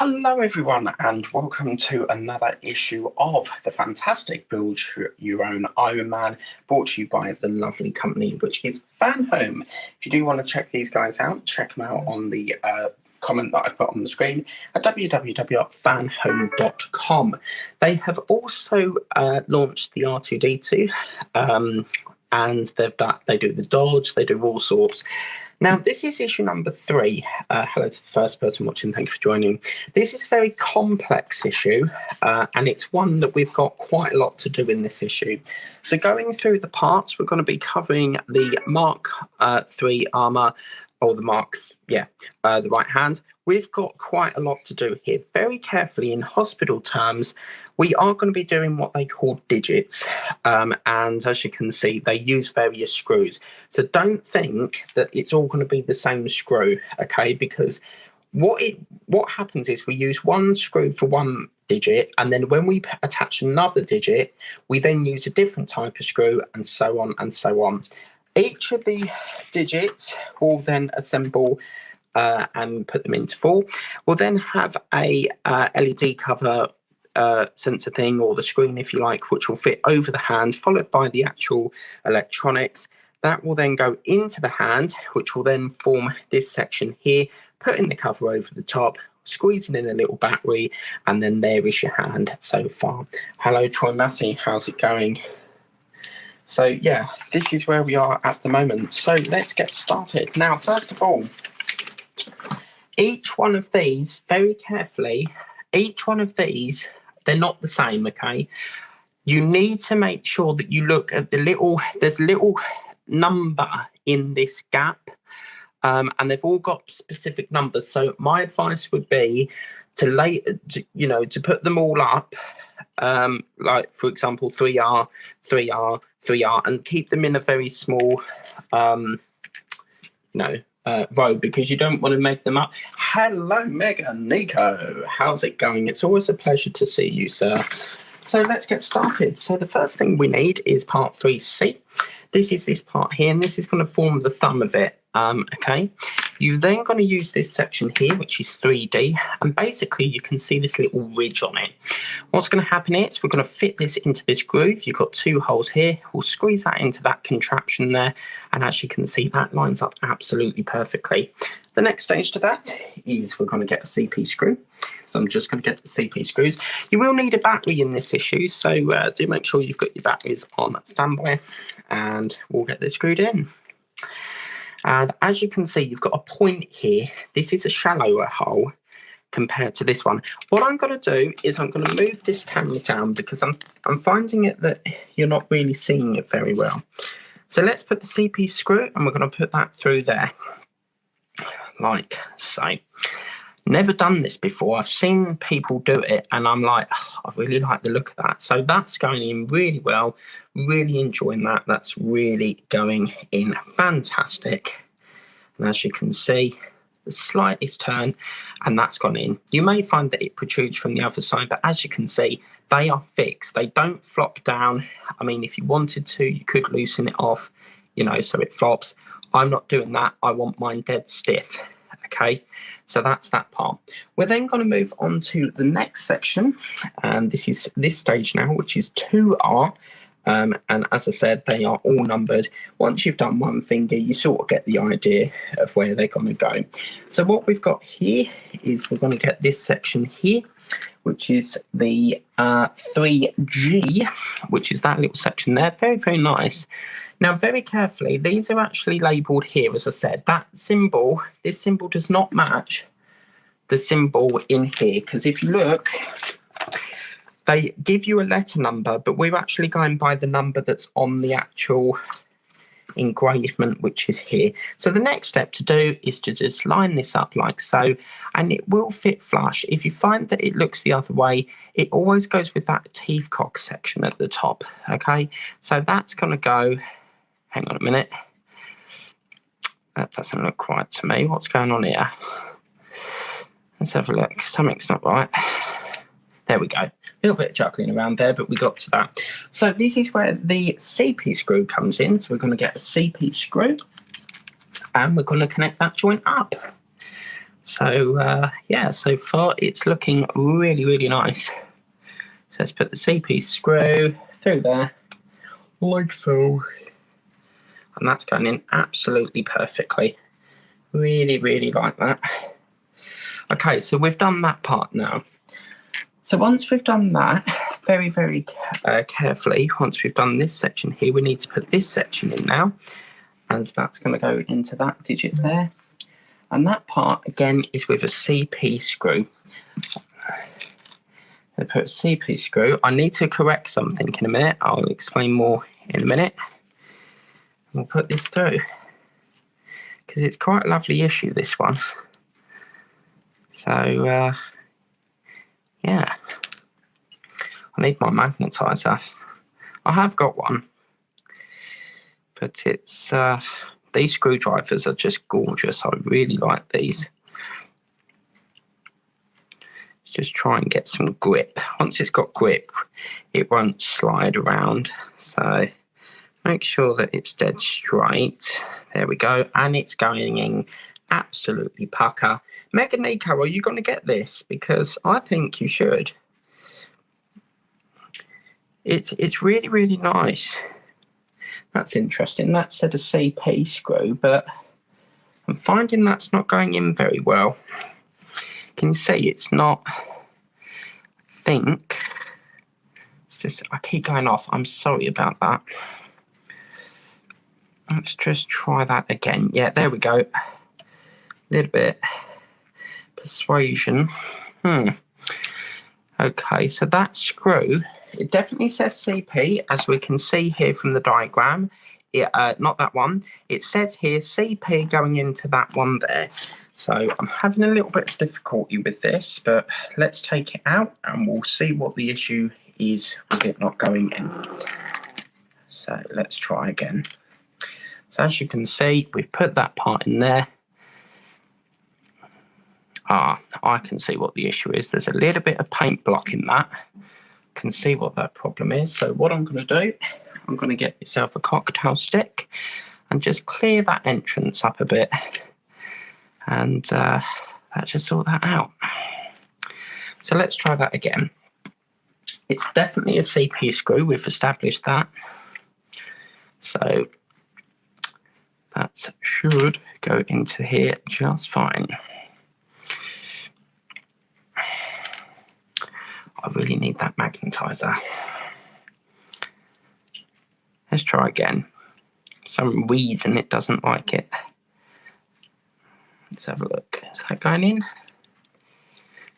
Hello everyone and welcome to another issue of the fantastic Build Your Own Iron Man, brought to you by the lovely company which is Fan Home. If you do want to check these guys out, check them out on the comment that I've put on the screen at www.fanhome.com. They have also launched the R2D2 and they do the Dodge, they do all sorts. Now, this is issue number 3. Hello to the first person watching. Thank you for joining. This is a very complex issue, and it's one that we've got quite a lot to do in this issue. So going through the parts, we're going to be covering the Mark 3 armor, or the the right hand. We've got quite a lot to do here. Very carefully, in hospital terms, we are going to be doing what they call digits. And as you can see, they use various screws. So don't think that it's all going to be the same screw, okay? Because what happens is we use one screw for one digit, and then when we attach another digit, we then use a different type of screw, and so on and so on. Each of the digits will then assemble and put them into 4. We'll then have a LED cover sensor thing, or the screen if you like, which will fit over the hand, followed by the actual electronics. That will then go into the hand, which will then form this section here, putting the cover over the top, squeezing in a little battery, and then there is your hand so far. Hello Troy Massey, how's it going? So yeah, this is where we are at the moment. So let's get started. Now, first of all, each one of these, very carefully, each one of these, they're not the same, okay? You need to make sure that you look at there's a little number in this gap, and they've all got specific numbers. So my advice would be to put them all up, like for example 3R, 3R, 3R, and keep them in a very small row, because you don't want to make them up. Hello Megan, Nico, how's it going? It's always a pleasure to see you, sir. So let's get started. So the first thing we need is part 3C. This is this part here, and this is going to form the thumb of it. Okay, you're then going to use this section here, which is 3D, and basically you can see this little ridge on it. What's going to happen is we're going to fit this into this groove. You've got 2 holes here. We'll squeeze that into that contraption there, and as you can see, that lines up absolutely perfectly. The next stage to that is we're going to get a CP screw. So I'm just going to get the CP screws. You will need a battery in this issue, so do make sure you've got your batteries on standby, and we'll get this screwed in. And as you can see, you've got a point here. This is a shallower hole compared to this one. What I'm going to do is I'm going to move this camera down, because I'm finding it that you're not really seeing it very well. So let's put the CP screw, and we're going to put that through there, like so. Never done this before. I've seen people do it, and I'm like, oh, I really like the look of that. So that's going in really well. Really enjoying that. That's really going in fantastic. And as you can see, the slightest turn, and that's gone in. You may find that it protrudes from the other side, but as you can see, they are fixed. They don't flop down. I mean, if you wanted to, you could loosen it off, so it flops. I'm not doing that. I want mine dead stiff. Okay, so that's that part. We're then going to move on to the next section, and this is this stage now, which is 2R. And as I said, they are all numbered. Once you've done one finger, you sort of get the idea of where they're going to go. So what we've got here is we're going to get this section here, which is the 3G, which is that little section there. Very, very nice. Now, very carefully, these are actually labelled here, as I said. This symbol does not match the symbol in here, because if you look, they give you a letter number, but we're actually going by the number that's on the actual engravement, which is here. So the next step to do is to just line this up like so, and it will fit flush. If you find that it looks the other way, it always goes with that teeth cock section at the top. Okay, so that's going to go. Hang on a minute. That doesn't look right to me. What's going on here? Let's have a look. Something's not right. There we go. A little bit of juggling around there, but we got to that. So this is where the CP screw comes in. So we're going to get a CP screw, and we're going to connect that joint up. So yeah, so far it's looking really, really nice. So let's put the CP screw through there, like so. And that's going in absolutely perfectly. Really, really like that. Okay, so we've done that part now. So once we've done that, very, very carefully, once we've done this section here, we need to put this section in now. And that's going to go into that digit there. And that part, again, is with a CP screw. I put a CP screw. I need to correct something in a minute. I'll explain more in a minute. We'll put this through. Because it's quite a lovely issue, this one. So, yeah. I need my magnetizer. I have got one. But it's... these screwdrivers are just gorgeous. I really like these. Just try and get some grip. Once it's got grip, it won't slide around. So make sure that it's dead straight. There we go. And it's going in absolutely pucker. Meg and Nico, are you going to get this? Because I think you should. It's really, really nice. That's interesting. That said a CP screw, but I'm finding that's not going in very well. Can you see it's not? I think it's just I keep going off. I'm sorry about that. Let's just try that again. Yeah, there we go. A little bit persuasion. Okay, so that screw, it definitely says CP, as we can see here from the diagram. Not that one. It says here CP going into that one there. So I'm having a little bit of difficulty with this, but let's take it out and we'll see what the issue is with it not going in. So let's try again. So as you can see, we've put that part in there. I can see what the issue is. There's a little bit of paint blocking that. Can see what that problem is. So what I'm going to do, I'm going to get myself a cocktail stick and just clear that entrance up a bit. And that should sort that out. So let's try that again. It's definitely a CP screw. We've established that. So that should go into here just fine. I really need that magnetizer. Let's try again. For some reason it doesn't like it. Let's have a look. Is that going in?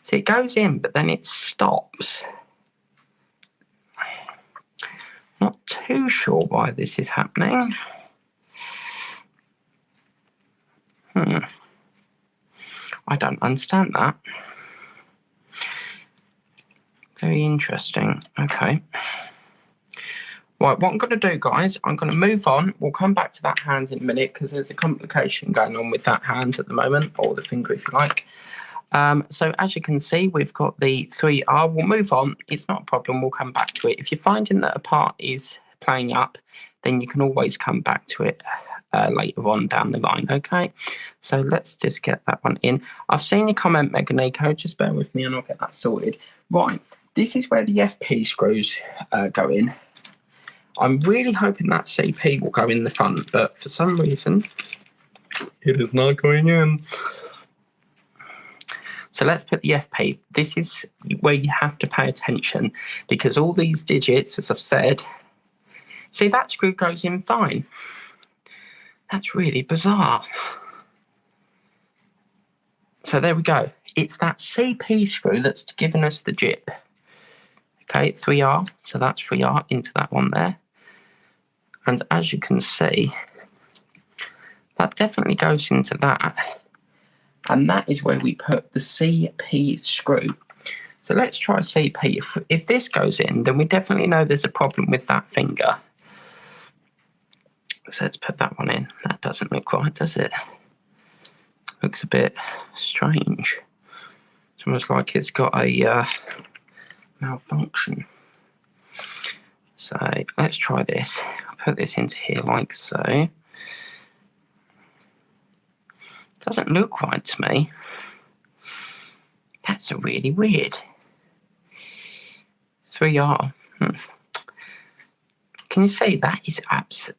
See, it goes in, but then it stops. Not too sure why this is happening. I don't understand that. Very interesting. Okay. Right, what I'm going to do, guys, I'm going to move on. We'll come back to that hand in a minute because there's a complication going on with that hand at the moment, or the finger if you like. So as you can see, we've got the 3R. We'll move on. It's not a problem. We'll come back to it. If you're finding that a part is playing up, then you can always come back to it later on down the line, okay? So let's just get that one in. I've seen your comment, Meganico. Just bear with me and I'll get that sorted. Right, this is where the FP screws go in. I'm really hoping that CP will go in the front, but for some reason, it is not going in. So let's put the FP. This is where you have to pay attention because all these digits, as I've said, see that screw goes in fine. That's really bizarre. So there we go. It's that CP screw that's giving us the jip. Okay, 3R, so that's 3R into that one there. And as you can see, that definitely goes into that. And that is where we put the CP screw. So let's try CP. If this goes in, then we definitely know there's a problem with that finger. So let's put that one in. That doesn't look right, does it? Looks a bit strange. It's almost like it's got a malfunction. So let's try this. I'll put this into here like so. Doesn't look right to me. That's a really weird. 3R. Can you see that is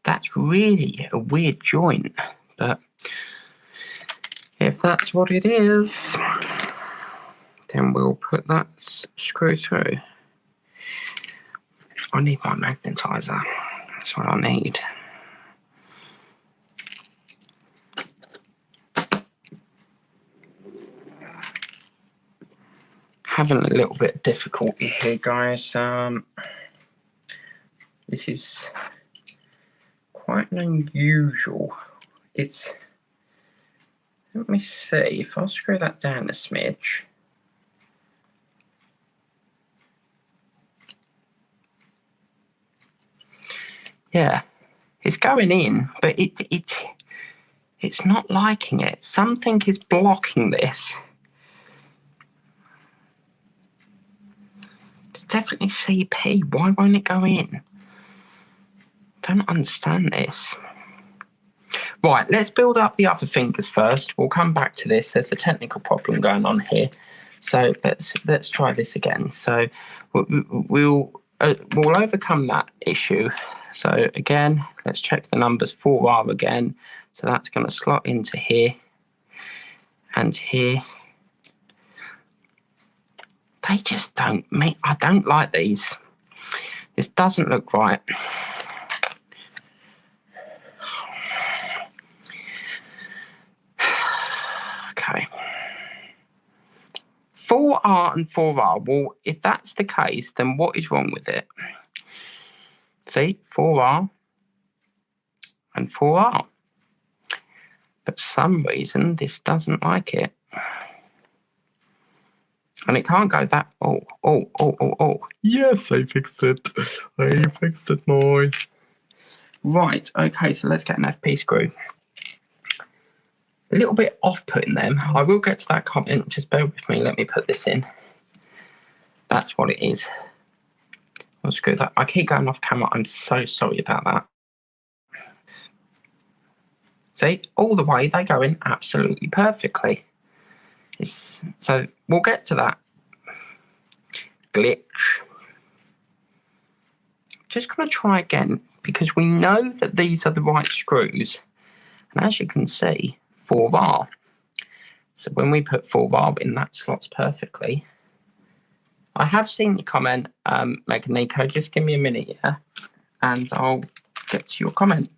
that's really a weird joint, but if that's what it is, then we'll put that screw through. I need my magnetizer. That's what I need. Having a little bit of difficulty here, guys. This is quite unusual. It's, let me see, if I screw that down a smidge. Yeah, it's going in, but it's not liking it. Something is blocking this. It's definitely CP. Why won't it go in? Don't understand this. Right, let's build up the other fingers first. We'll come back to this. There's a technical problem going on here. So let's try this again. So we'll overcome that issue. So again, let's check the numbers 4R again. So that's going to slot into here and here. They just don't make, I don't like these. This doesn't look right. Okay. 4R and 4R. Well, if that's the case, then what is wrong with it? See, 4R and 4R. But for some reason, this doesn't like it. And it can't go that, oh. Yes, I fixed it. I fixed it, boy. Right, okay, so let's get an FP screw. A little bit off-putting them. I will get to that comment. Just bear with me. Let me put this in. That's what it is. I'll screw that. I keep going off camera. I'm so sorry about that. See, all the way they go in absolutely perfectly. So we'll get to that glitch. Just going to try again because we know that these are the right screws. And as you can see, 4R. So when we put 4R in, that slots perfectly. I have seen your comment, Megan Nico. Just give me a minute, yeah? And I'll get to your comment.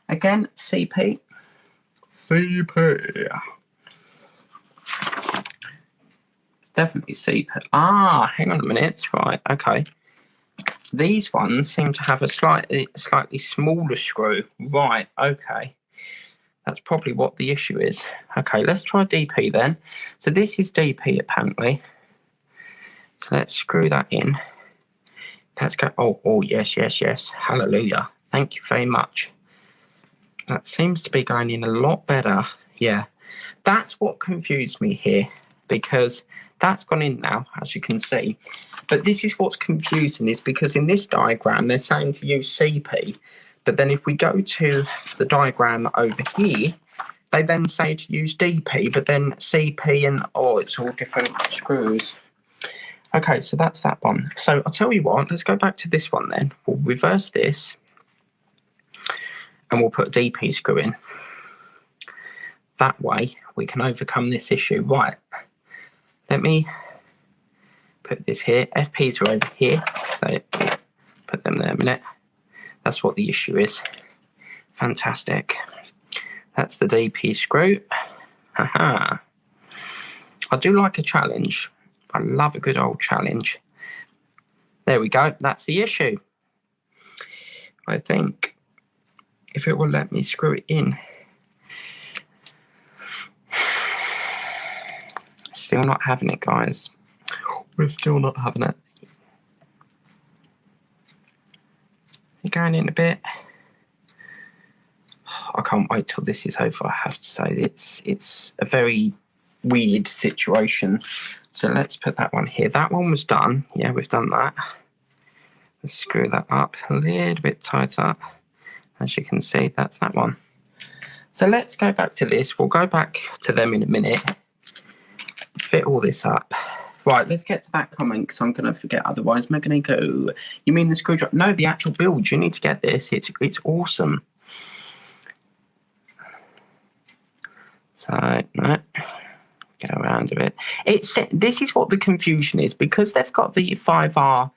Again, CP. CP. Definitely CP. Ah, hang on a minute. Right, okay. These ones seem to have a slightly smaller screw. Right, okay. That's probably what the issue is. Okay, let's try DP then. So this is DP apparently. So let's screw that in. That's go. Oh, yes. Hallelujah. Thank you very much. That seems to be going in a lot better. Yeah, that's what confused me here because that's gone in now, as you can see. But this is what's confusing is because in this diagram, they're saying to use CP. But then if we go to the diagram over here, they then say to use DP, but then CP and, it's all different screws. Okay, so that's that one. So I'll tell you what, let's go back to this one then. We'll reverse this and we'll put a DP screw in. That way we can overcome this issue. Right, let me put this here. FPs are over here, so put them there a minute. That's what the issue is. Fantastic. That's the DP screw. Haha. I do like a challenge. I love a good old challenge. There we go. That's the issue. I think if it will let me screw it in. Still not having it, guys. We're still not having it. Going in a bit. I can't wait till this is over. I have to say it's a very weird situation. So let's put that one here. That one was done. Yeah, we've done that. Let's screw that up a little bit tighter. As you can see, that's that one. So let's go back to this. We'll go back to them in a minute. Fit all this up. Right, let's get to that comment because I'm going to forget otherwise. Megan go, you mean the screwdriver? No, the actual build. You need to get this. It's awesome. So, no. Go around a bit. This is what the confusion is. Because they've got the 5R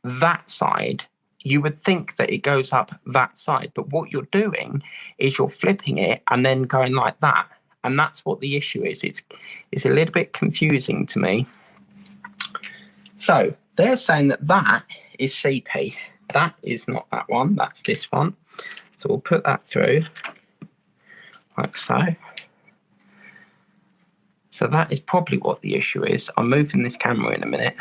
that side, you would think that it goes up that side. But what you're doing is you're flipping it and then going like that. And that's what the issue is. It's a little bit confusing to me. So they're saying that is CP. That is not that one. That's this one. So we'll put that through like so. So that is probably what the issue is. I'm moving this camera in a minute.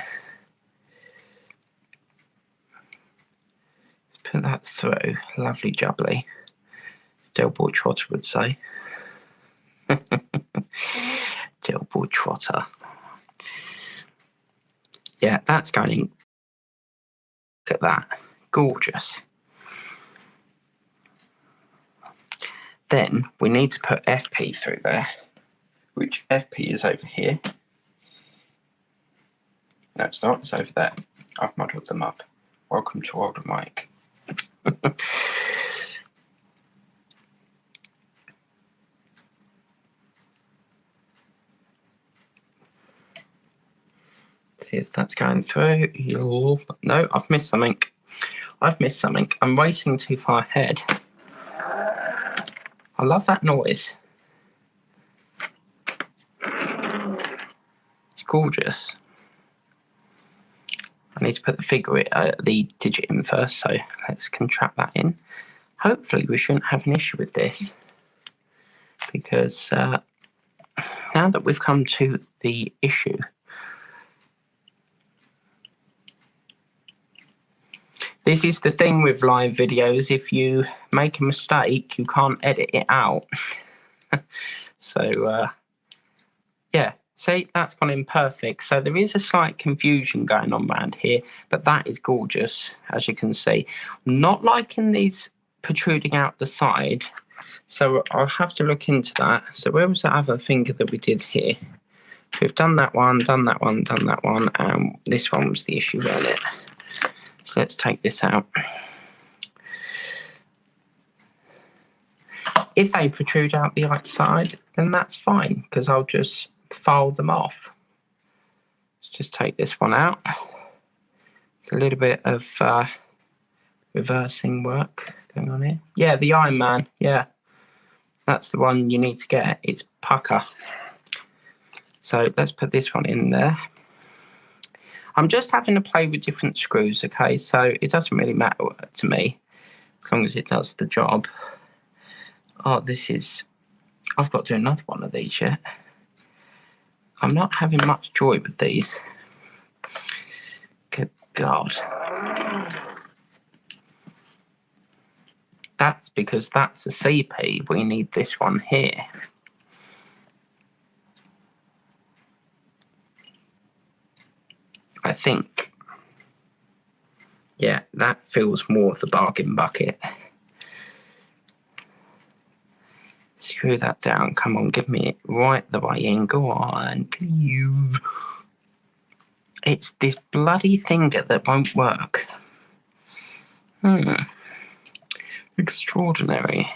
Let's put that through. Lovely jubbly. As Delboy Trotter would say. Delboy Trotter. Yeah, that's going in. Look at that. Gorgeous. Then we need to put FP through there, which FP is over here. No, it's not. It's over there. I've muddled them up. Welcome to Older Mike. See if that's going through. No, I've missed something. I'm racing too far ahead. I love that noise. It's gorgeous. I need to put the digit in first, so let's contract that in. Hopefully we shouldn't have an issue with this, because now that we've come to the issue, this is the thing with live videos. If you make a mistake, you can't edit it out. So, yeah, see, that's gone in perfect. So there is a slight confusion going on around here, but that is gorgeous, as you can see. Not liking these protruding out the side, so I'll have to look into that. So where was the other finger that we did here? We've done that one, and this one was the issue, wasn't it? So let's take this out. If they protrude out the outside, then that's fine, because I'll just file them off. Let's just take this one out. It's a little bit of reversing work going on here. Yeah, the Iron Man. Yeah, that's the one you need to get. It's pucker. So let's put this one in there. I'm just having to play with different screws, okay? So it doesn't really matter to me, as long as it does the job. Oh, this is... I've got to do another one of these yet. I'm not having much joy with these. Good God. That's because that's a CP. We need this one here. I think. Yeah, that feels more of the bargain bucket. Screw that down. Come on, give me it right the way in. Go on, please. It's this bloody finger that won't work. Extraordinary.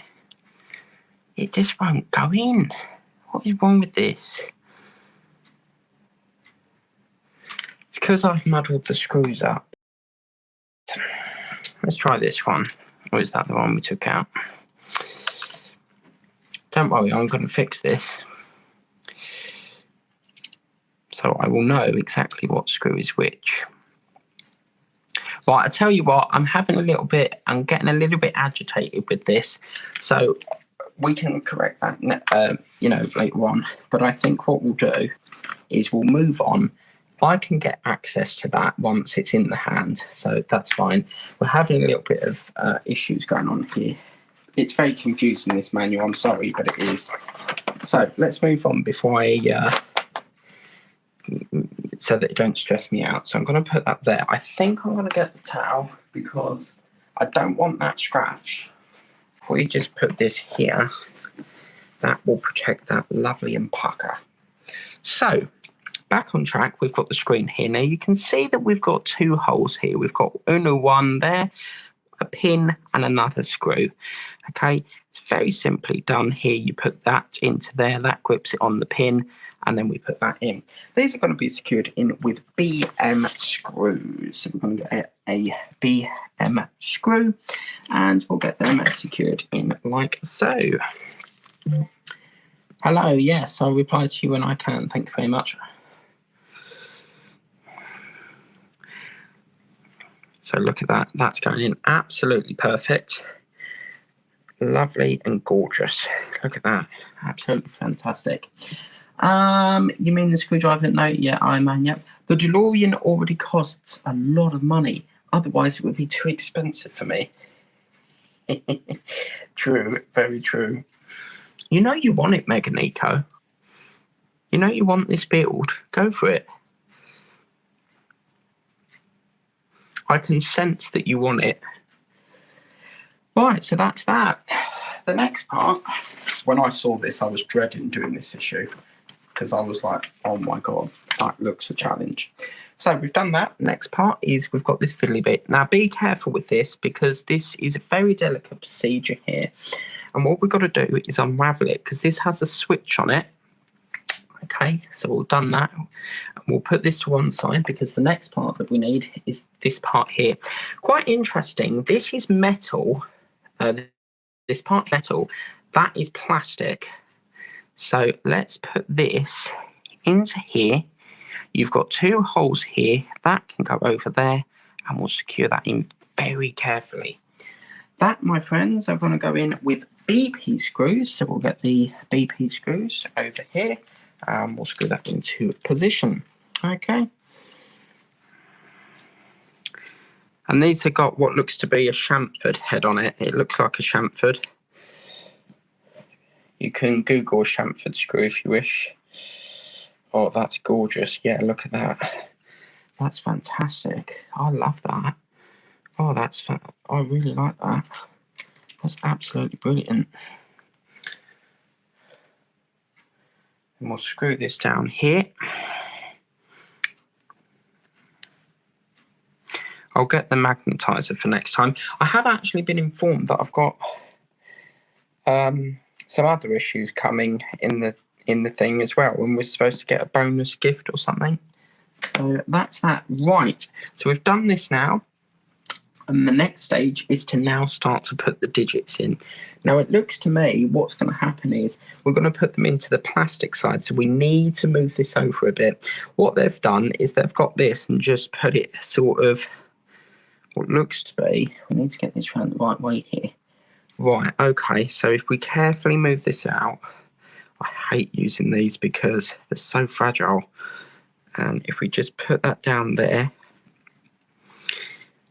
It just won't go in. What is wrong with this? It's because I've muddled the screws up. Let's try this one. Or is that the one we took out? Don't worry, I'm going to fix this. So I will know exactly what screw is which. Right, I tell you what, I'm getting a little bit agitated with this. So we can correct that, later on. But I think what we'll do is we'll move on. I can get access to that once it's in the hand, so that's fine. We're having a little bit of issues going on here. It's very confusing, this manual, I'm sorry, but it is. So let's move on before so that it don't stress me out. So I'm going to put that there. I think I'm going to get the towel because I don't want that scratch. If we just put this here, that will protect that lovely and pucker. So back on track, we've got the screen here. Now you can see that we've got 2 holes here. We've got one there, a pin and another screw. Okay, it's very simply done here. You put that into there, that grips it on the pin, and then we put that in. These are going to be secured in with BM screws. So we're going to get a BM screw and we'll get them secured in like so. Hello, yes, I'll reply to you when I can. Thank you very much. So look at that. That's going in absolutely perfect. Lovely and gorgeous. Look at that. Absolutely fantastic. You mean the screwdriver? No, yeah, I man, yep. The DeLorean already costs a lot of money. Otherwise, it would be too expensive for me. True, very true. You know you want it, Mega Nico. You know you want this build. Go for it. I can sense that you want it. Right, so that's that. The next part, when I saw this, I was dreading doing this issue because I was like, oh my God, that looks a challenge. So we've done that. Next part is we've got this fiddly bit. Now be careful with this because this is a very delicate procedure here. And what we've got to do is unravel it because this has a switch on it. Okay, so we've done that. We'll put this to one side because the next part that we need is this part here. Quite interesting. This is metal. This part metal. That is plastic. So let's put this into here. You've got 2 holes here. That can go over there. And we'll secure that in very carefully. That, my friends, are going to go in with BP screws. So we'll get the BP screws over here. We'll screw that into position. Okay. And these have got what looks to be a chamfered head on it. It looks like a chamfered. You can Google chamfered screw if you wish. Oh, that's gorgeous. Yeah, look at that. That's fantastic. I love that. Oh, I really like that. That's absolutely brilliant. And we'll screw this down here. I'll get the magnetizer for next time. I have actually been informed that I've got some other issues coming in the thing as well, when we're supposed to get a bonus gift or something. So that's that. Right. So we've done this now. And the next stage is to now start to put the digits in. Now, it looks to me what's going to happen is we're going to put them into the plastic side. So we need to move this over a bit. What they've done is they've got this and just put it sort of what looks to be. We need to get this around the right way here. Right, okay. So if we carefully move this out, I hate using these because they're so fragile. And if we just put that down there.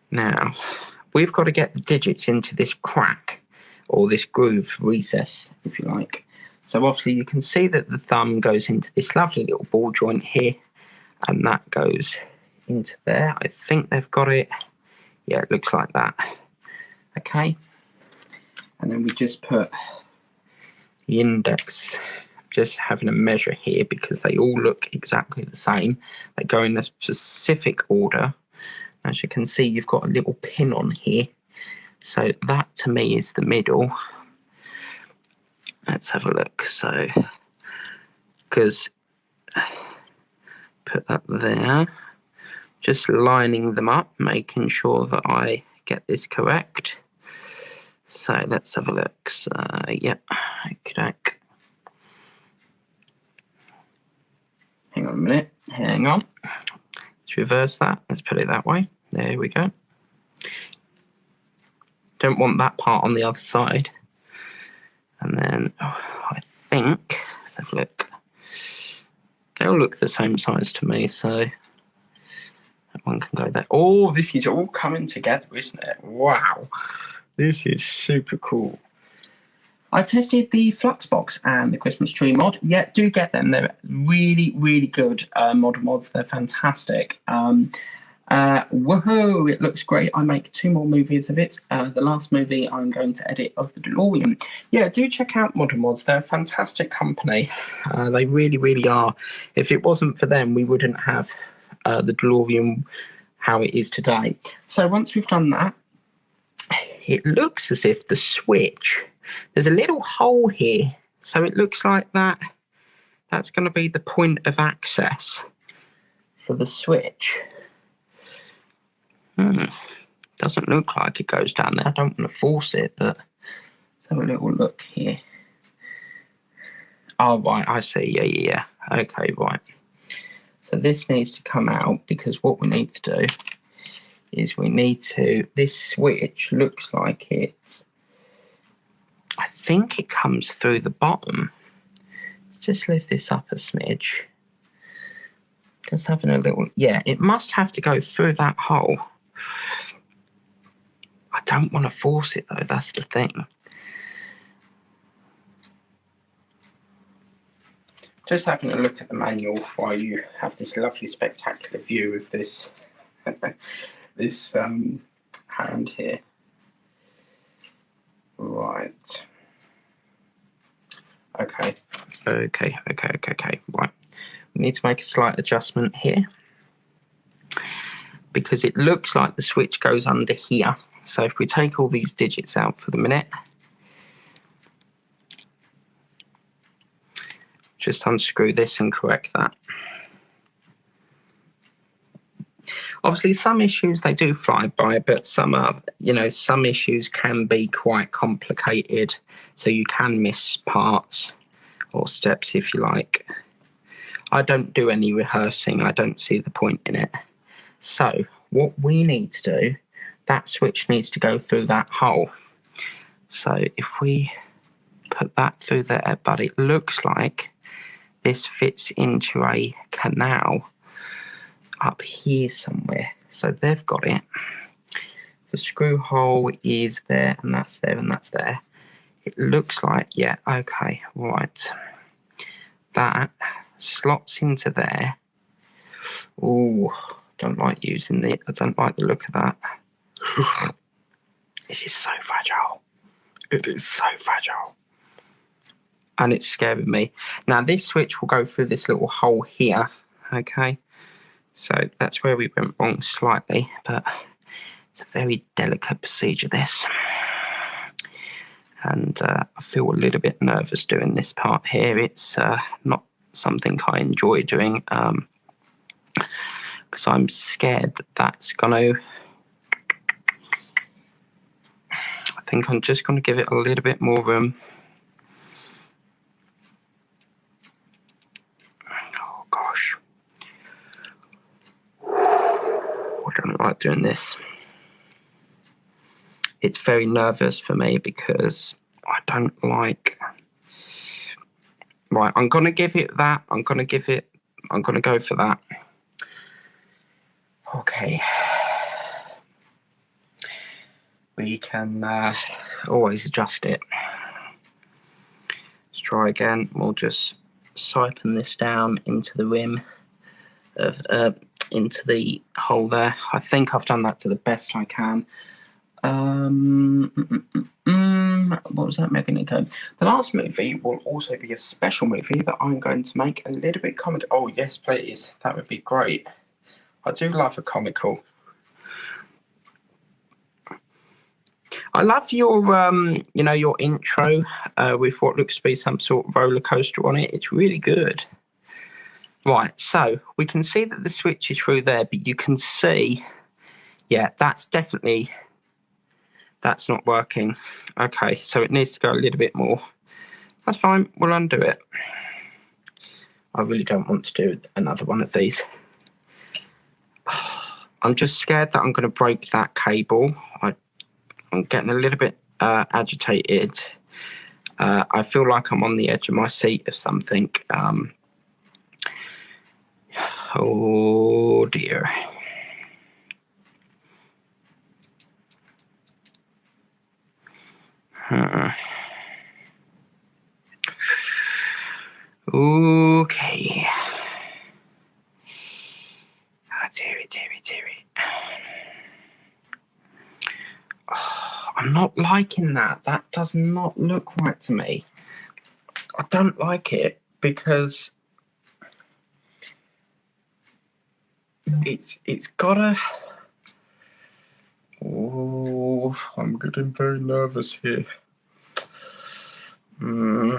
Now, we've got to get the digits into this crack, or this groove recess, if you like. So obviously you can see that the thumb goes into this lovely little ball joint here, and that goes into there. I think they've got it. Yeah, it looks like that. Okay. And then we just put the index, just having a measure here because they all look exactly the same. They go in a specific order. As you can see, you've got a little pin on here. So that to me is the middle. Let's have a look. So, because put that there. Just lining them up, making sure that I get this correct. So let's have a look. So, yep. Okay. Hang on a minute. Hang on. Let's reverse that. Let's put it that way. There we go. Don't want that part on the other side. And then I think, let's have a look. They'll look the same size to me, so that one can go there. Oh, this is all coming together, isn't it? Wow. This is super cool. I tested the Fluxbox and the Christmas tree mod. Yeah, do get them. They're really, really good model mods. They're fantastic. Woohoo! It looks great. I make 2 more movies of it. The last movie I'm going to edit of the DeLorean. Yeah, do check out Modern Mods. They're a fantastic company. They really, really are. If it wasn't for them, we wouldn't have the DeLorean how it is today. So once we've done that, it looks as if the switch, there's a little hole here. So it looks like that's going to be the point of access for the switch. Doesn't look like it goes down there. I don't want to force it, but let's have a little look here. Oh, right, I see. Yeah. Okay, right. So this needs to come out because what we need to do is this switch looks like I think it comes through the bottom. Let's just lift this up a smidge. Just having a little, yeah, it must have to go through that hole. I don't want to force it though, that's the thing. Just having a look at the manual while you have this lovely spectacular view of this this hand here. Right. Okay. Right. We need to make a slight adjustment here because it looks like the switch goes under here. So if we take all these digits out for the minute, just unscrew this and correct that. Obviously, some issues they do fly by, but some issues can be quite complicated. So you can miss parts or steps if you like. I don't do any rehearsing. I don't see the point in it. So what we need to do, that switch needs to go through that hole. So if we put that through there, but it looks like this fits into a canal up here somewhere. So they've got it. The screw hole is there, and that's there, and that's there. It looks like, yeah, okay, right. That slots into there. Oh, don't like using it. I don't like the look of that. This is so fragile. It is so fragile. And it's scaring me. Now, this switch will go through this little hole here, okay? So that's where we went wrong slightly, but it's a very delicate procedure, this. And I feel a little bit nervous doing this part here. It's not something I enjoy doing because I'm scared that that's going to... I think I'm just going to give it a little bit more room. Oh, gosh. I don't like doing this. It's very nervous for me because I don't like... Right, I'm going to give it that. I'm going to go for that. Okay. We can always adjust it. Let's try again. We'll just siphon this down into the rim of into the hole there. I think I've done that to the best I can. What was that, Megan Nico? The last movie will also be a special movie that I'm going to make a little bit comical. Oh yes, please. That would be great. I do love a comical. I love your, your intro with what looks to be some sort of roller coaster on it. It's really good. Right, so we can see that the switch is through there, but you can see, yeah, that's not working. Okay, so it needs to go a little bit more. That's fine, we'll undo it. I really don't want to do another one of these. I'm just scared that I'm going to break that cable. I'm getting a little bit agitated. I feel like I'm on the edge of my seat of something. Oh dear. Okay. Oh, dearie. I'm not liking that. That does not look right to me. I don't like it because it's gotta. Oh, I'm getting very nervous here. We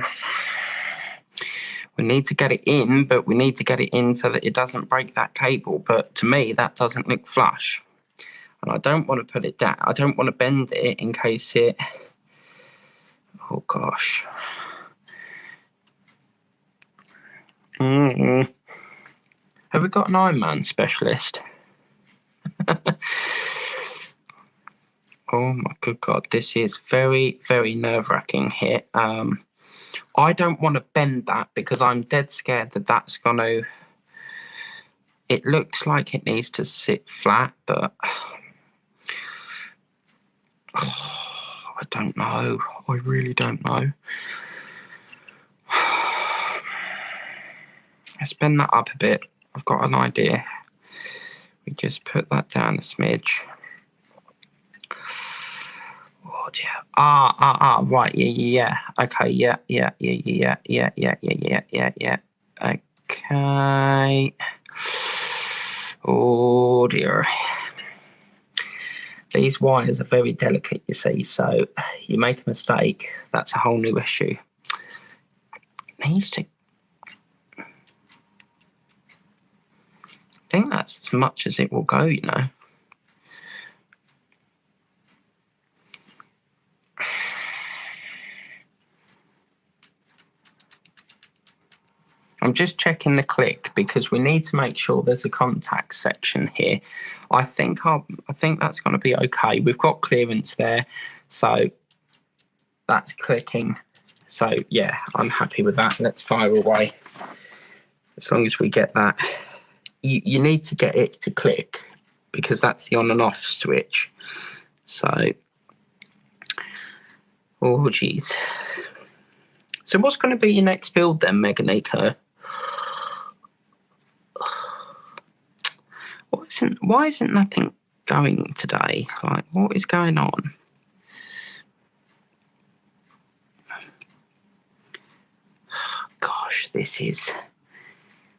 need to get it in, but we need to get it in so that it doesn't break that cable. But to me, that doesn't look flush. And I don't want to put it down. I don't want to bend it in case it... Oh, gosh. Have we got an Iron Man specialist? Oh, my good God. This is very, very nerve-wracking here. I don't want to bend that because I'm dead scared that that's going to... It looks like it needs to sit flat, but... I don't know. I really don't know. Let's bend that up a bit. I've got an idea. We just put that down a smidge. Oh dear. Right. Yeah. Okay. Yeah. Okay. Oh dear. These wires are very delicate, you see, so you make a mistake, that's a whole new issue. It needs to... I think that's as much as it will go, you know. I'm just checking the click because we need to make sure there's a contact section here. I think that's going to be okay. We've got clearance there, so that's clicking. So yeah, I'm happy with that. Let's fire away. As long as we get that, you need to get it to click because that's the on and off switch. So, oh geez. So what's going to be your next build then, Meganico? Why isn't nothing going today? Like, what is going on? Gosh, this is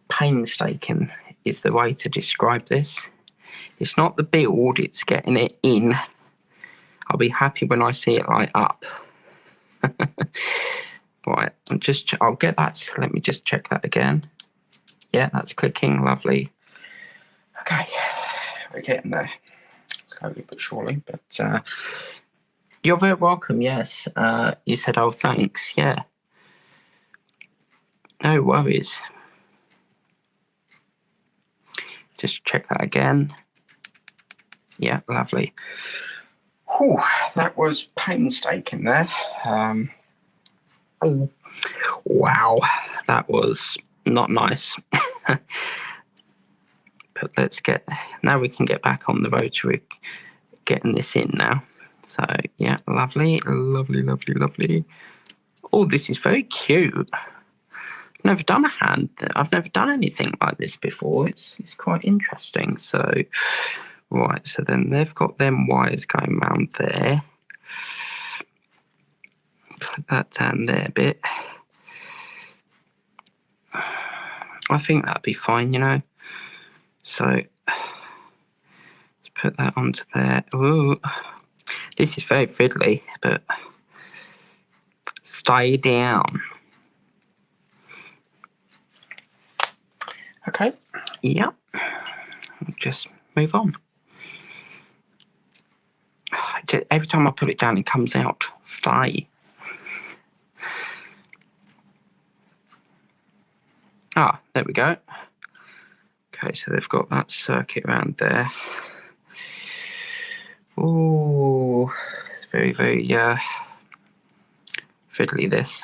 painstaking is the way to describe this. It's not the build, it's getting it in. I'll be happy when I see it light up. Right, I'll get that. Let me just check that again. Yeah, that's clicking, lovely. Okay, we're getting there. Slowly but surely, but you're very welcome, yes. You said, oh, thanks, yeah. No worries. Just check that again. Yeah, lovely. Whew, that was painstaking there. Oh, wow, that was not nice. But let's get... Now we can get back on the road to getting this in now. So, yeah, lovely, lovely, lovely, lovely. Oh, this is very cute. I've never done a hand. I've never done anything like this before. It's quite interesting. So, right, so then they've got them wires going round there. Put that down there a bit. I think that'd be fine, you know. So, let's put that onto there. Ooh, this is very fiddly, but stay down. Okay, yep. Just move on. Every time I put it down, it comes out. Stay. Ah, there we go. Okay, so they've got that circuit around there. Oh, very, very fiddly this.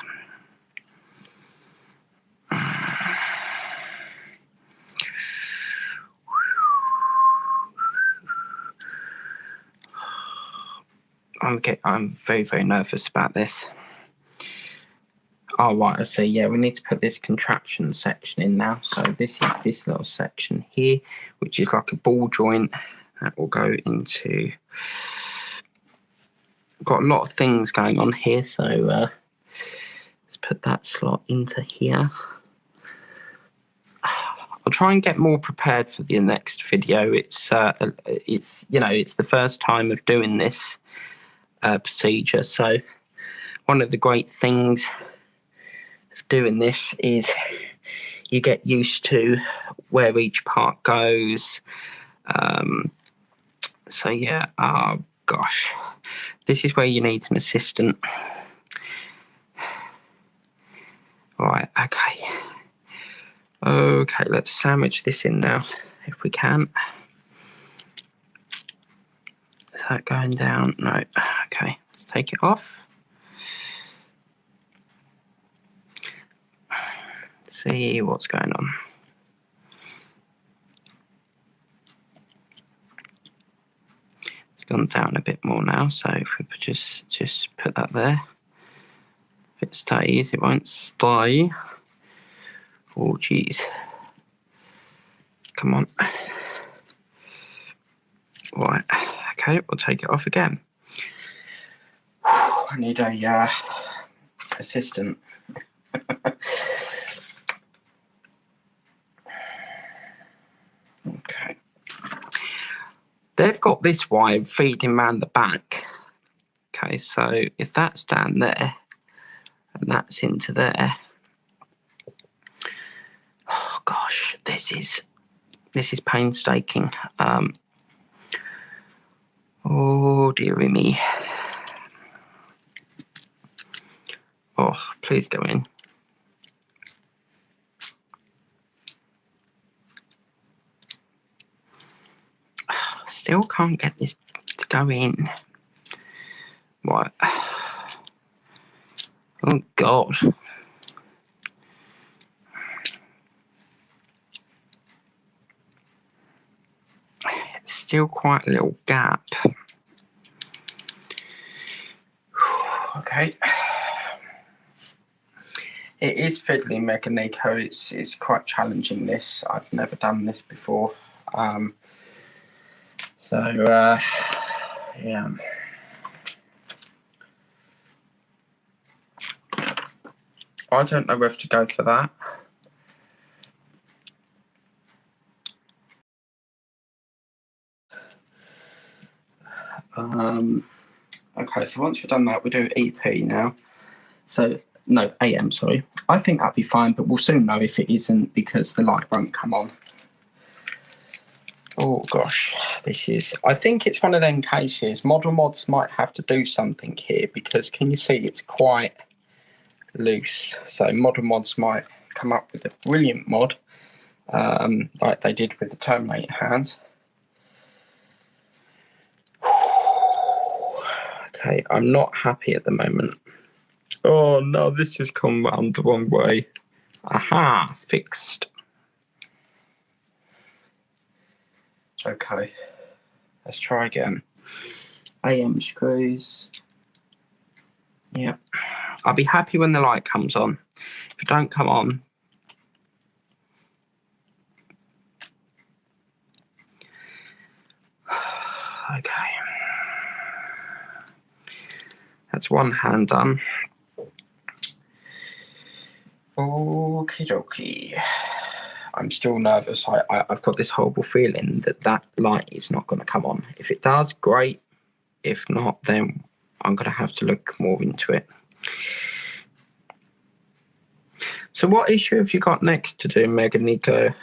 I'm very, very nervous about this. Oh, right, I see. Yeah, we need to put this contraption section in now. So this is this little section here, which is like a ball joint that will go into got a lot of things going on here, so let's put that slot into here. I'll try and get more prepared for the next video. It's the first time of doing this procedure, so one of the great things of doing this is you get used to where each part goes. So yeah, oh gosh, this is where you need an assistant. Right, okay, let's sandwich this in now if we can. Is that going down? No. Okay, let's take it off. Let's see what's going on. Gone down a bit more now, so if we just put that there, if it stays, it won't stay. Oh geez, come on. Right, okay, we'll take it off again. I need a assistant. Okay. They've got this wire feeding around the back. Okay, so if that's down there and that's into there, oh gosh, this is painstaking. Oh dearie me. Oh, please go in. Still can't get this to go in. What? Oh God. It's still quite a little gap. Okay. It is fiddly, Meg and Nico. It's quite challenging, this. I've never done this before. Yeah. I don't know whether to go for that. Okay, so once we've done that, we do EP now. So, no, AM, sorry. I think that'd be fine, but we'll soon know if it isn't because the light won't come on. Oh gosh, I think it's one of them cases. Model mods might have to do something here because can you see it's quite loose? So model mods might come up with a brilliant mod, like they did with the Terminator hands. Okay, I'm not happy at the moment. Oh no, this has come round the wrong way. Aha, fixed. Okay, let's try again. AM screws. Yeah, I'll be happy when the light comes on. If it don't come on, okay. That's one hand done. Okie dokie. I'm still nervous. I've got this horrible feeling that light is not going to come on. If it does, great. If not, then I'm going to have to look more into it. So what issue have you got next to do, Meg and Nico?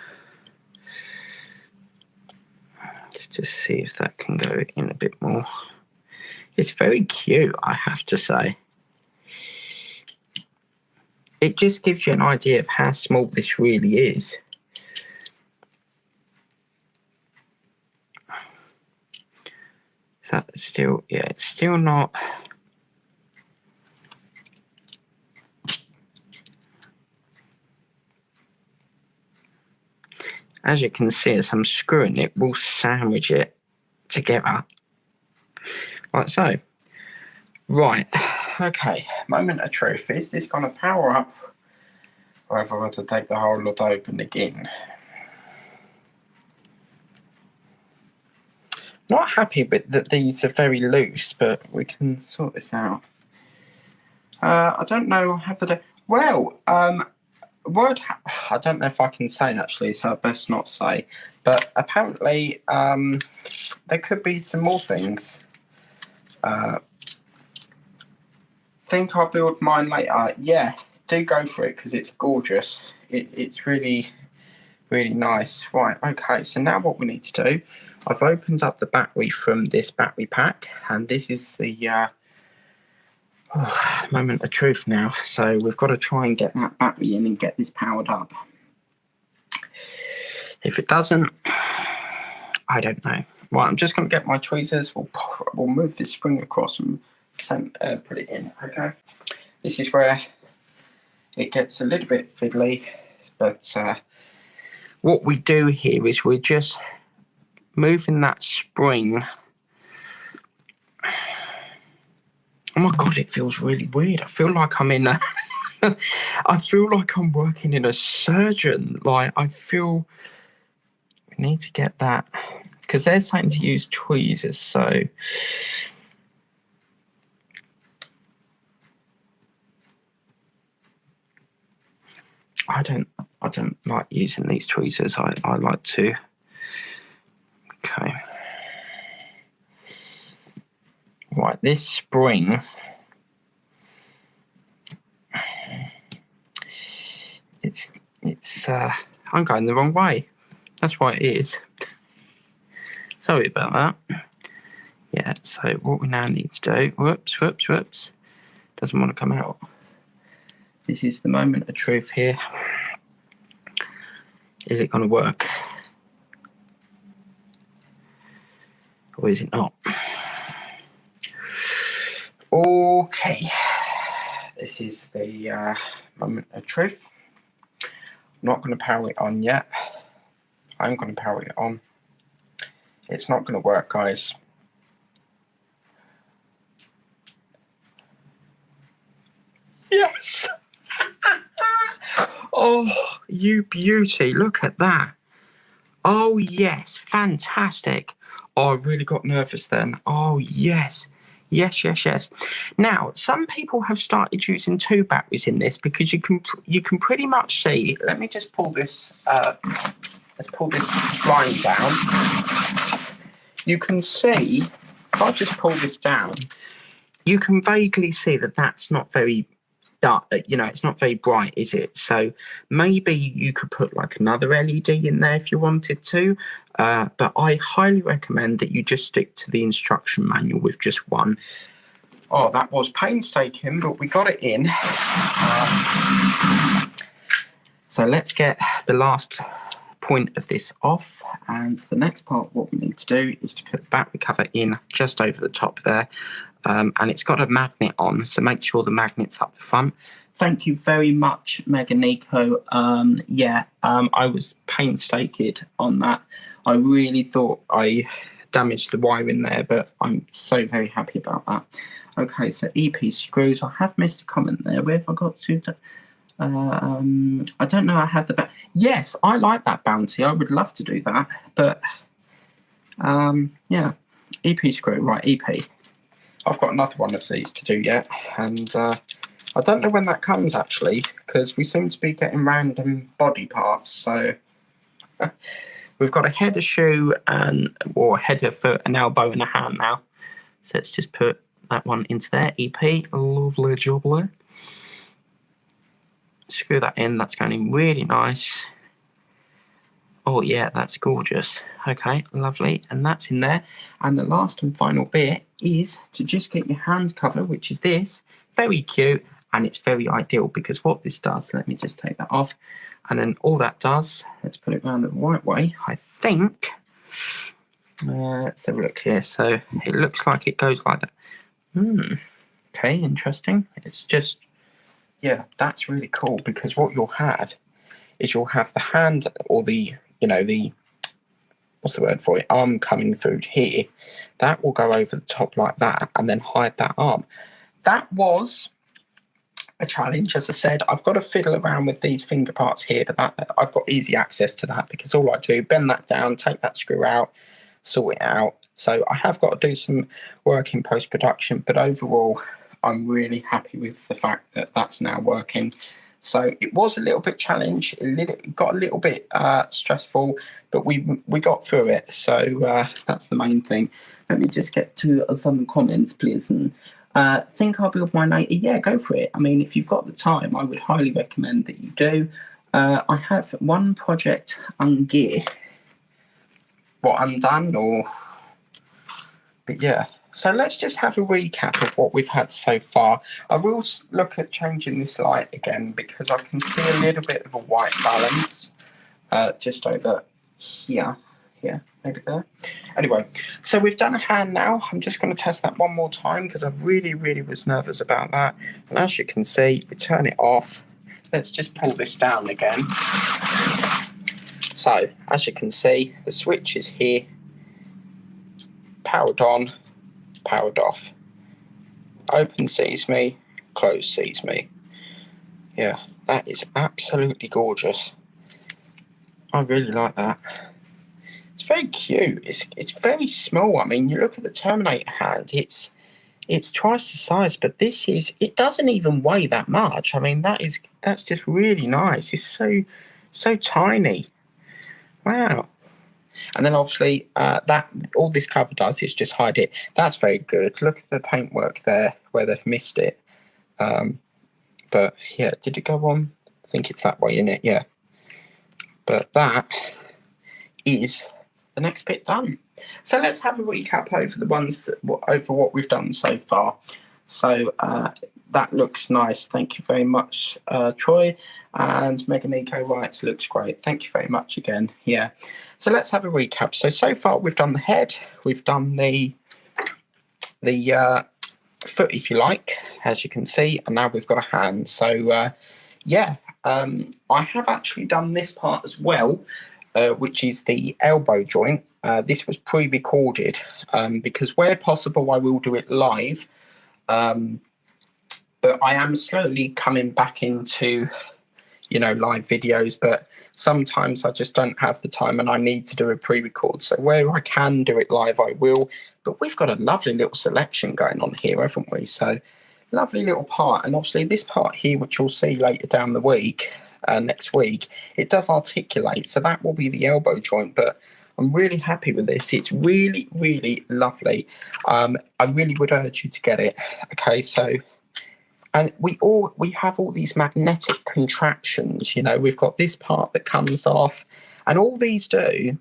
Let's just see if that can go in a bit more. It's very cute, I have to say. It just gives you an idea of how small this really is. That's still, yeah, it's still not. As you can see, as I'm screwing it, we'll sandwich it together. Like so. Right, okay, moment of truth. Is this going to power up? Or have I got to take the whole lot open again? Not happy with that these are very loose, but we can sort this out. I don't know how to do. Well, I don't know if I can say actually, so I best not say. But apparently, there could be some more things. Think I'll build mine later. Yeah, do go for it because it's gorgeous. It's really, really nice. Right, okay, so now what we need to do, I've opened up the battery from this battery pack, and this is the moment of truth now. So we've got to try and get that battery in and get this powered up. If it doesn't, I don't know. Right, I'm just going to get my tweezers. We'll move this spring across and put it in. Okay. This is where it gets a little bit fiddly, but what we do here is we're just moving that spring. Oh my god, it feels really weird. I feel like I'm in a I feel like I'm working in a surgeon. Like, I feel we need to get that, because they're saying to use tweezers, so I don't like using these tweezers. I like to. Okay. Right, this spring. It's I'm going the wrong way. That's why it is. Sorry about that. Yeah, so what we now need to do, whoops. Doesn't want to come out. This is the moment of truth here. Is it going to work? Or is it not? Okay. This is the moment of truth. I'm not going to power it on yet. I'm going to power it on. It's not going to work, guys. Yes! Oh, you beauty. Look at that. Oh, yes. Fantastic. Oh, I really got nervous then. Oh, yes. Yes. Now, some people have started using 2 batteries in this because you can pretty much see. Let me just pull this. Let's pull this line down. You can see, if I just pull this down, you can vaguely see that that's not very dark. It's not very bright, is it? So maybe you could put like another LED in there if you wanted to. But I highly recommend that you just stick to the instruction manual with just one. Oh, that was painstaking, but we got it in. So let's get the last point of this off, and the next part, what we need to do is to put the battery cover in just over the top there, and it's got a magnet on, so make sure the magnet's up the front. Thank you very much, Mega Nico. I was painstaking on that. I really thought I damaged the wire in there, but I'm so very happy about that. Okay, so EP screws. I have missed a comment there. Where have I got to? I don't know. I have the yes, I like that bouncy. I would love to do that, but yeah, EP screw, right? EP. I've got another one of these to do yet, and I don't know when that comes actually, because we seem to be getting random body parts. So we've got a head, a shoe, or a head, a foot, an elbow, and a hand now. So let's just put that one into there. EP, lovely jubbly. Screw that in. That's going in really nice. Oh yeah, that's gorgeous. Okay, lovely, and that's in there. And the last and final bit is to just get your hand cover, which is this. Very cute, and it's very ideal because what this does, let me just take that off, and then all that does, let's put it around the right way, I think. Let's have a look here. So it looks like it goes like that. Okay, interesting. It's just, yeah, that's really cool, because what you'll have is you'll have the hand, or the, what's the word for it, arm coming through here. That will go over the top like that and then hide that arm. That was a challenge. As I said, I've got to fiddle around with these finger parts here, but I've got easy access to that, because all I do, bend that down, take that screw out, sort it out. So I have got to do some work in post-production, but overall I'm really happy with the fact that that's now working. So it was a little bit challenged, it got a little bit stressful, but we got through it. So that's the main thing. Let me just get to some comments, please. And think I'll build my later? Yeah, go for it. I mean, if you've got the time, I would highly recommend that you do. I have one project undone, but yeah. So let's just have a recap of what we've had so far. I will look at changing this light again because I can see a little bit of a white balance just over here, maybe there. Anyway, so we've done a hand now. I'm just going to test that one more time because I really was nervous about that. And as you can see, we turn it off. Let's just pull this down again. So, as you can see, the switch is here, powered on, powered off. Open sees me, close sees me. Yeah, that is absolutely gorgeous. I really like that. It's very cute. It's very small. I mean, you look at the Terminator hand, it's twice the size, but this is, it doesn't even weigh that much. I mean, that's just really nice. It's so tiny. Wow. And then obviously that all this cover does is just hide it. That's very good. Look at the paintwork there where they've missed it. But yeah, did it go on? I think it's that way, isn't it? Yeah. But that is the next bit done. So let's have a recap over the ones over what we've done so far. So that looks nice. Thank you very much, Troy. And Megan Eco writes, looks great. Thank you very much again. Yeah. So let's have a recap. So far we've done the head, we've done the foot, if you like, as you can see, and now we've got a hand. So yeah, I have actually done this part as well, which is the elbow joint. This was pre-recorded because where possible I will do it live, but I am slowly coming back into live videos, but sometimes I just don't have the time and I need to do a pre-record. So where I can do it live, I will. But we've got a lovely little selection going on here, haven't we? So lovely little part. And obviously this part here, which you'll see later down the week, next week, it does articulate. So that will be the elbow joint, but I'm really happy with this. It's really lovely. I really would urge you to get it. Okay, so, and we have all these magnetic contraptions. We've got this part that comes off, and all these do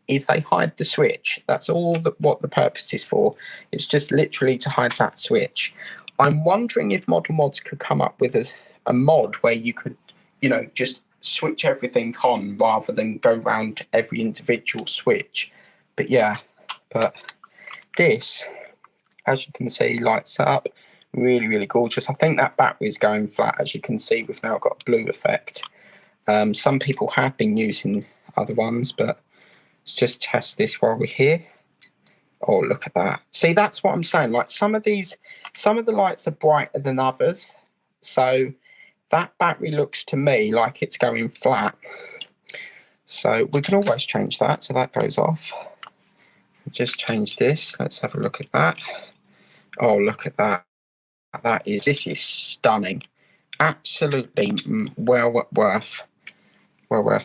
is they hide the switch. That's all what the purpose is for. It's just literally to hide that switch. I'm wondering if Model Mods could come up with a mod where you could, just switch everything on rather than go around every individual switch. But yeah, this, as you can see, lights up. Really gorgeous. I think that battery is going flat. As you can see, we've now got a blue effect. Some people have been using other ones, but let's just test this while we're here. Oh, look at that. See, that's what I'm saying. Like some of the lights are brighter than others. So that battery looks to me like it's going flat. So we can always change that. So that goes off. Just change this. Let's have a look at that. Oh, look at that. This is stunning. Absolutely well worth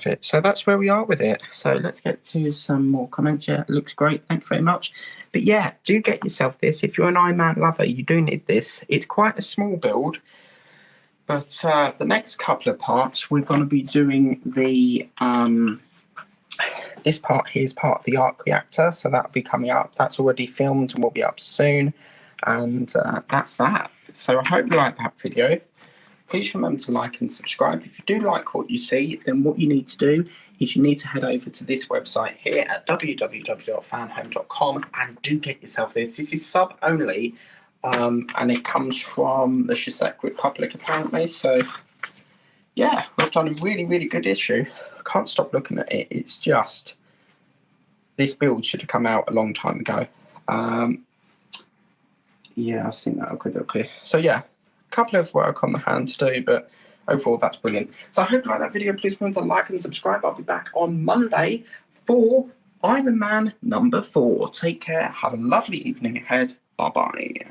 it. So that's where we are with it. So let's get to some more comments. Yeah, it looks great. Thank you very much. But yeah, do get yourself this. If you're an Iron lover, you do need this. It's quite a small build. But the next couple of parts, we're going to be doing the this part here is part of the arc reactor. So that'll be coming up. That's already filmed and will be up soon. And that's that. So I hope you like that video. Please remember to like and subscribe. If you do like what you see, then what you need to do is you need to head over to this website here at www.fanhome.com and do get yourself this. This is sub only, and it comes from the Czech Republic apparently. So yeah, we've done a really good issue. I can't stop looking at it. It's just, this build should have come out a long time ago. Yeah, I've seen that. Okay. So yeah, a couple of work on the hand to do, but overall that's brilliant. So I hope you like that video. Please remember to like and subscribe. I'll be back on Monday for Iron Man number 4. Take care. Have a lovely evening ahead. Bye-bye.